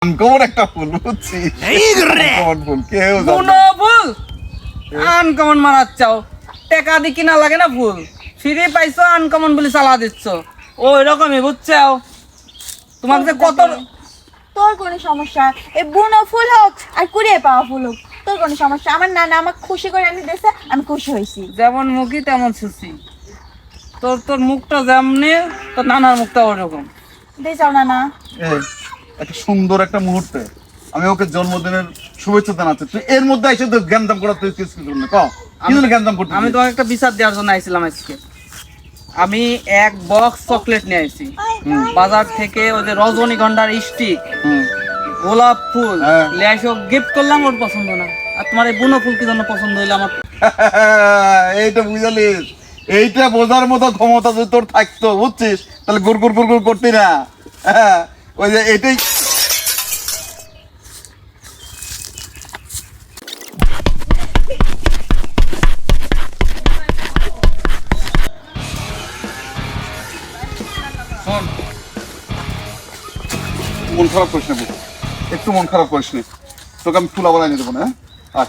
Uncommon একটা ফুল বুঝছিস? Uncommon ফুল কেউ জানে বুনো ফুল আনকমন মারাচ্ছাও টাকা দি কিনা লাগে না ফুল ফ্রি পাইছো আনকমন বলে চালা দিচ্ছ ওই রকমই বুঝছো তোমার যে কত তোর কোনো সমস্যা এই বুনো ফুল হোক আর কুড়িয়ে পাওয়া ফুল হোক তোর কোনো সমস্যা আমার নানা আমাকে খুশি করে এনে দিয়েছে আমি খুশি হয়েছি যেমন মুখই তেমন সুসি তোর তোর মুখটা যেমনি তোর নানার মুখটা ওরকম দিয়ে যাও নানা। এই, একটা সুন্দর একটা মুহূর্তে আমি ওকে জন্মদিনের শুভেচ্ছা জানাচ্ছি, তুই এর মধ্যে এসে তো জ্ঞানদাম করা তুই কিছু করবি ক কি জন্য জ্ঞানদাম করতে আমি তোমাকে একটা বিচার দেওয়ার জন্য আইছিলাম আজকে আমি এক বক্স চকলেট নিয়ে আইছি বাজার থেকে ওই যে রজনীগন্ধার স্টিক গোলাপ ফুল হ্যাঁ। লেসো গিফট করলাম ওর পছন্দ না আর তোমার এই বুনো ফুল কি জন্য পছন্দ হইলো আমার এইটা বুঝালিস, এইটা বোঝার মতো ক্ষমতা যদি তোর থাকতো বুঝছিস তাহলে গুড় গুড় গুড় গুড় করতি না। হ্যাঁ, ওই যে এটাই শোন, মন খারাপ করিস না, একটু মন খারাপ করিস না, তোকে আমি ফুলা বলাই নিয়ে দেবো না। হ্যাঁ